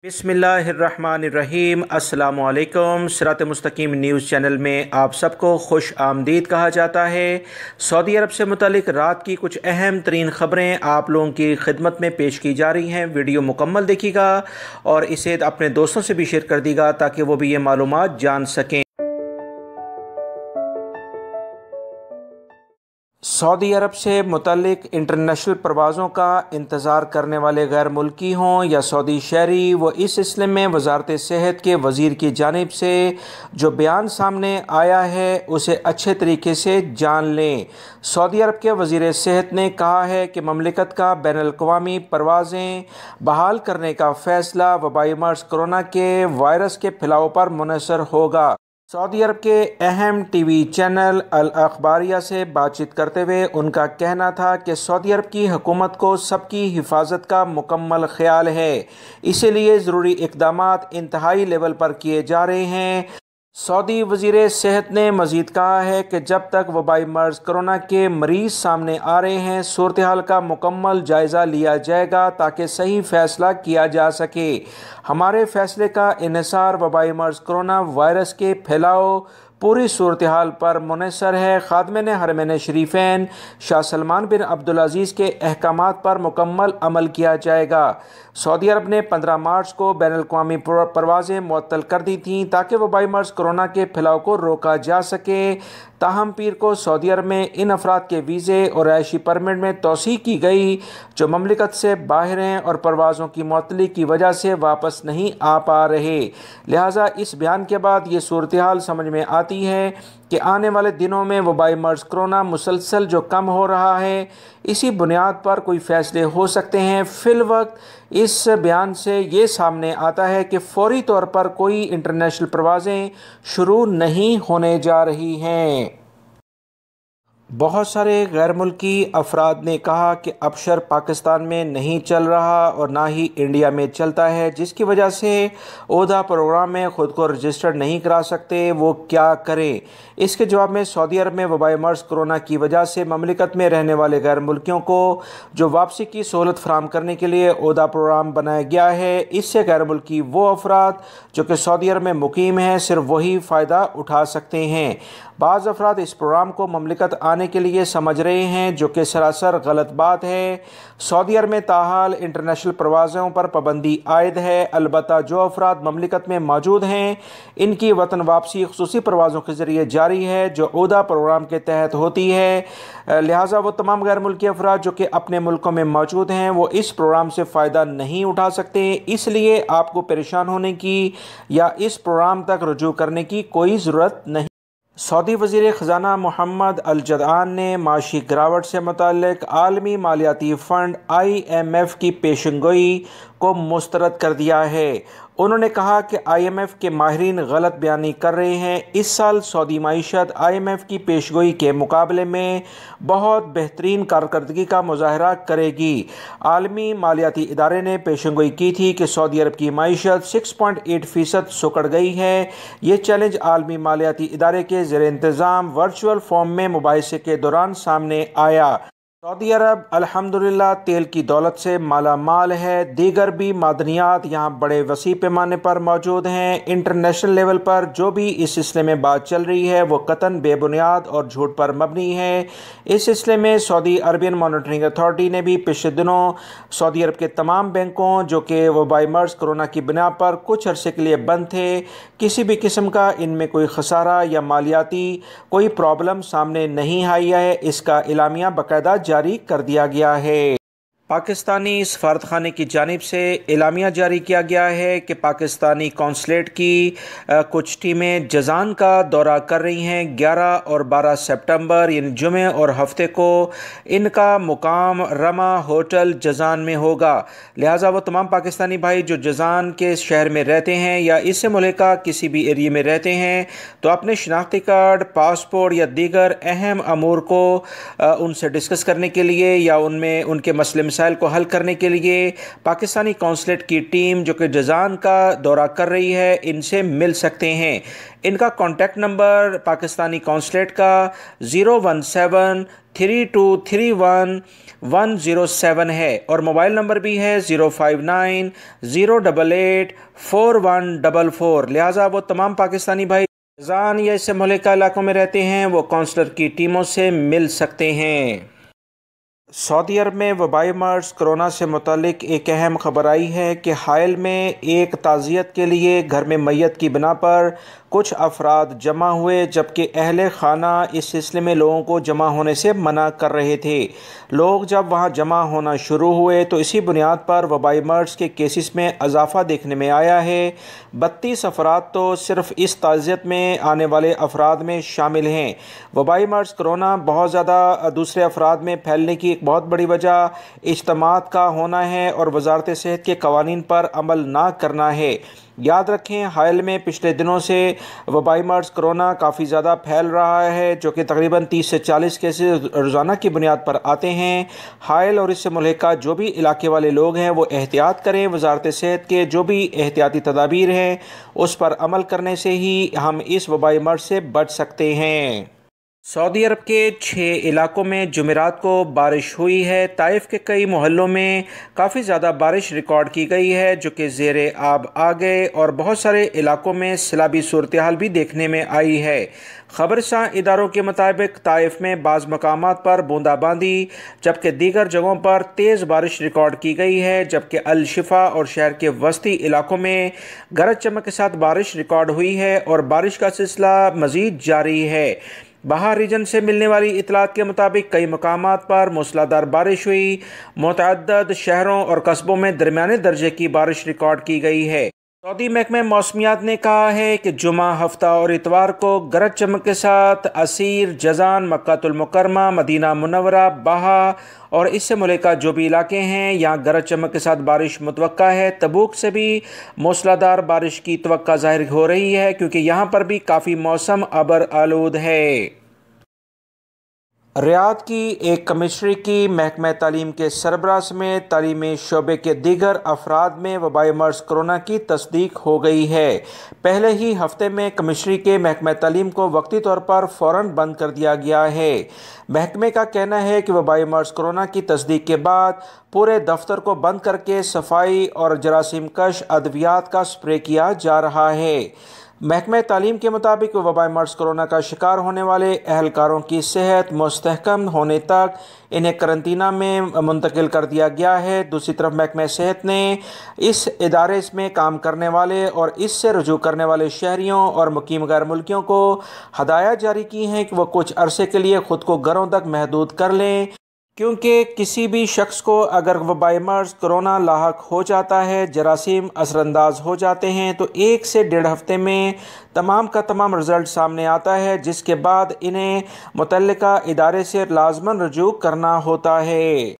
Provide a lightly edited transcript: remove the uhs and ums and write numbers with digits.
बिस्मिल्लाहिर्रहमानिर्रहीम। अस्सलामु अलैकुम। सिरात मुस्तकीम न्यूज़ चैनल में आप सबको खुश आमदीद कहा जाता है। सऊदी अरब से मुतालिक रात की कुछ अहम तरीन ख़बरें आप लोगों की खिदमत में पेश की जा रही हैं। वीडियो मुकम्मल देखिएगा और इसे अपने दोस्तों से भी शेयर कर दीजिएगा ताकि वो भी ये मालूमात जान सकें। सऊदी अरब से मुतल्लिक इंटरनेशनल परवाज़ों का इंतज़ार करने वाले गैर मुल्की हों या सऊदी शहरी, वो इस सिलसिले में वज़ारत सेहत के वज़ीर की जानिब से जो बयान सामने आया है उसे अच्छे तरीके से जान लें। सऊदी अरब के वज़ीर सेहत ने कहा है कि ममलिकत का बैनुल-अक़वामी परवाज़ें बहाल करने का फ़ैसला वबाई मर्ज़ कोरोना के वायरस के फैलाव पर मुनहसर होगा। सऊदी अरब के अहम टीवी चैनल अल अखबारिया से बातचीत करते हुए उनका कहना था कि सऊदी अरब की हुकूमत को सबकी हिफाजत का मुकम्मल ख्याल है, इसीलिए ज़रूरी इक़दामात इंतहाई लेवल पर किए जा रहे हैं। सऊदी वज़ीर सेहत ने मज़ीद कहा है कि जब तक वबाई मर्ज़ कोरोना के मरीज़ सामने आ रहे हैं, सूरत हाल का मुकम्मल जायज़ा लिया जाएगा ताकि सही फ़ैसला किया जा सके। हमारे फ़ैसले का इन्हिसार वबाई मर्ज़ कोरोना वायरस के फैलाव पूरी सूरत हाल पर मुनहसर है। खादिम हरमैन शरीफैन शाह सलमान बिन अब्दुल अज़ीज़ के अहकामात पर मुकम्मल अमल किया जाएगा। सऊदी अरब ने 15 मार्च को बैनुल-अक़वामी परवाज़ें मुअत्तल कर दी थीं ताकि वबाई मर्ज़ कोरोना के फैलाव को रोका जा सके। ताहम पीर को सऊदी अरब में इन अफराद के वीज़े और रहायशी परमिट में तोसी की गई जो ममलिकत से बाहर हैं और परवाज़ों की मुअत्तली की वजह से वापस नहीं आ पा रहे। लिहाजा इस बयान के बाद ये सूरत हाल समझ में आती है कि आने वाले दिनों में वबाई मर्ज़ कोरोना मुसलसल जो कम हो रहा है, इसी बुनियाद पर कोई फ़ैसले हो सकते हैं। फ़िल वक्त इस बयान से ये सामने आता है कि फ़ौरी तौर पर कोई इंटरनेशनल परवाज़ें शुरू नहीं होने जा रही हैं। बहुत सारे गैर मुल्की अफराद ने कहा कि अबशर पाकिस्तान में नहीं चल रहा और ना ही इंडिया में चलता है, जिसकी वजह से ओहदा प्रोग्राम में ख़ुद को रजिस्टर्ड नहीं करा सकते। वो क्या करें? इसके जवाब में सऊदी अरब में वबाई मर्ज़ कोरोना की वजह से ममलिकत में रहने वाले गैर मुल्कियों को जो वापसी की सहूलत फराहम करने के लिए ओहदा प्रोग्राम बनाया गया है। इससे गैर मुल्की वो अफराद जो कि सऊदी अरब में मुकीम हैं सिर्फ वही फ़ायदा उठा सकते हैं। बाज़ अफराद इस प्रोग्राम को ममलिकत आने के लिए समझ रहे हैं, जो कि सरासर गलत बात है। सऊदी अरब में ताहाल इंटरनेशनल परवाज़ों पर पाबंदी आयद है। अलबत्ता जो अफराद ममलिकत में मौजूद हैं इनकी वतन वापसी ख़ुसूसी परवाज़ों के ज़रिए जारी है जो ओहदा प्रोग्राम के तहत होती है। लिहाजा वो तमाम गैर मुल्की अफराद जो कि अपने मुल्कों में मौजूद हैं वो इस प्रोग्राम से फ़ायदा नहीं उठा सकते। इसलिए आपको परेशान होने की या इस प्रोग्राम तक रुजू करने की कोई ज़रूरत नहीं। सऊदी वज़ीर ख़ज़ाना मोहम्मद अल जदआन ने माशी गिरावट से मुताल्लिक़ आलमी मालियाती फ़ंड IMF की पेशेनगोई को मुस्तरद कर दिया है। उन्होंने कहा कि IMF के माहिरीन गलत बयानी कर रहे हैं। इस साल सऊदी मईशत IMF की पेशगोई के मुकाबले में बहुत बेहतरीन कारकर्दगी का मुज़ाहरा करेगी। आलमी मालियाती इदारे ने पेशगोई की थी कि सऊदी अरब की मईशत 6.8% सुकड़ गई है। ये चैलेंज आलमी मालियाती इदारे के ज़ेर इंतज़ाम वर्चुअल फॉर्म में मुबाहिसे के दौरान सामने आया। सऊदी अरब अल्हम्दुलिल्लाह तेल की दौलत से माला माल है। दीगर भी मादनियात यहाँ बड़े वसी पैमाने पर मौजूद हैं। इंटरनेशनल लेवल पर जो भी इस सिलसिले में बात चल रही है वो कतन बेबुनियाद और झूठ पर मबनी है। इस सिलसिले में सऊदी अरबियन मॉनिटरिंग अथॉरिटी ने भी पिछले दिनों सऊदी अरब के तमाम बैंकों जो कि वबाई मर्ज़ कोरोना की बिना पर कुछ अरसे के लिए बंद थे, किसी भी किस्म का इनमें कोई खसारा या मालियाती कोई प्रॉब्लम सामने नहीं आई है। इसका इलामिया बाकायदा जारी कर दिया गया है। पाकिस्तानी सफारतखाने की जानिब से एलामिया जारी किया गया है कि पाकिस्तानी कौंसलेट की कुछ टीमें जज़ान का दौरा कर रही हैं। 11 और 12 सितंबर यानी जुमे और हफ्ते को इनका मुकाम रमा होटल जज़ान में होगा। लिहाजा वो तमाम पाकिस्तानी भाई जो जज़ान के शहर में रहते हैं या इससे मुल्का किसी भी एरिया में रहते हैं तो अपने शनाख्ती कार्ड, पासपोर्ट या दीगर अहम अमूर को उनसे डिस्कस करने के लिए या उनमें उनके मसले मसाइल को हल करने के लिए पाकिस्तानी कौंसलेट की टीम जो कि जज़ान का दौरा कर रही है इनसे मिल सकते हैं। इनका कॉन्टैक्ट नंबर पाकिस्तानी कौंसलेट का 017 3231-107 है और मोबाइल नंबर भी है 059-088-4144। लिहाजा वो तमाम पाकिस्तानी भाई जान या इससे मुल्का इलाकों में रहते हैं वो काउंसलर की टीमों से मिल सकते हैं। सऊदी अरब में वबाई मर्ज कोरोना से मुतालिक एक अहम खबर आई है कि हायल में एक ताज़ियत के लिए घर में मैयत की बिना पर कुछ अफराद जमा हुए, जबकि अहले खाना इस सिलसिले में लोगों को जमा होने से मना कर रहे थे। लोग जब वहां जमा होना शुरू हुए तो इसी बुनियाद पर वबाई मर्ज के केसेस में इजाफा देखने में आया है। 32 अफराद तो सिर्फ इस ताज़ियत में आने वाले अफराद में शामिल हैं। वबाई मर्ज कोरोना बहुत ज़्यादा दूसरे अफराद में फैलने की एक बहुत बड़ी वजह इज्तिमात का होना है और वजारत सेहत के कवानीन पर अमल ना करना है। याद रखें, हायल में पिछले दिनों से वबाई मर्ज कोरोना काफ़ी ज़्यादा फैल रहा है, जो कि तकरीबन 30 से 40 केसेस रोज़ाना की बुनियाद पर आते हैं। हायल और इससे मुल्का जो भी इलाके वाले लोग हैं वो एहतियात करें। वजारत सेहत के जो भी एहतियाती तदाबीर हैं उस पर अमल करने से ही हम इस वबाई मर्ज से बच सकते हैं। सऊदी अरब के 6 इलाकों में जुमेरात को बारिश हुई है। ताइफ के कई मोहल्लों में काफ़ी ज़्यादा बारिश रिकॉर्ड की गई है, जो कि ज़ेरे आब आ गए और बहुत सारे इलाकों में सैलाबी सूरत हाल भी देखने में आई है। खबरसां इदारों के मुताबिक ताइफ में बाज़ मकामात पर बूंदाबांदी जबकि दीगर जगहों पर तेज़ बारिश रिकॉर्ड की गई है, जबकि अल शिफा और शहर के वस्ती इलाकों में गरज चमक के साथ बारिश रिकॉर्ड हुई है और बारिश का सिलसिला मज़ीद जारी है। बाहर रीजन से मिलने वाली इतलात के मुताबिक कई मकामात पर मूसलाधार बारिश हुई। मुतअद्दिद शहरों और कस्बों में दरमियाने दर्जे की बारिश रिकॉर्ड की गई है। सऊदी महकमे मौसमियात ने कहा है कि जुमा, हफ्ता और इतवार को गरज चमक के साथ असीर, जजान, मक्कातुल मुकरमा, मदीना मुनव्वरा, बाहा और इससे मुल्का जो भी इलाके हैं यहाँ गरज चमक के साथ बारिश मुतवक्का है। तबूक से भी मूसलाधार बारिश की तवक्का ज़ाहिर हो रही है, क्योंकि यहाँ पर भी काफ़ी मौसम अबर आलूद है। रियाद की एक कमिश्नरी की महकमा तालीम के सरबराह समेत तालीमी शोबे के दीगर अफराद में वबाई मर्ज कोरोना की तस्दीक हो गई है। पहले ही हफ्ते में कमिश्नरी के महकमा तालीम को वक्ती तौर पर फ़ौरन बंद कर दिया गया है। महकमे का कहना है कि वबाई मर्ज कोरोना की तस्दीक के बाद पूरे दफ्तर को बंद करके सफाई और जरासीम कश अद्वियात का स्प्रे किया जा रहा है। महकमा तालीम के मुताबिक वबाई मर्ज कोरोना का शिकार होने वाले अहलकारों की सेहत मुस्तहकम होने तक इन्हें करंतना में मुंतकिल कर दिया गया है। दूसरी तरफ महकमा सेहत ने इस इदारे में काम करने वाले और इससे रुजू करने वाले शहरियों और मुकीम गैर मुल्कियों को हदायत जारी की हैं कि वह कुछ अरसे के लिए ख़ुद को घरों तक महदूद कर लें, क्योंकि किसी भी शख्स को अगर वबाई मर्ज कोरोना लाहक हो जाता है, जरासीम असरअंदाज हो जाते हैं, तो 1 से 1.5 हफ्ते में तमाम का तमाम रिज़ल्ट सामने आता है, जिसके बाद इन्हें मुतल्लिका इदारे से लाज़मन रुजू करना होता है।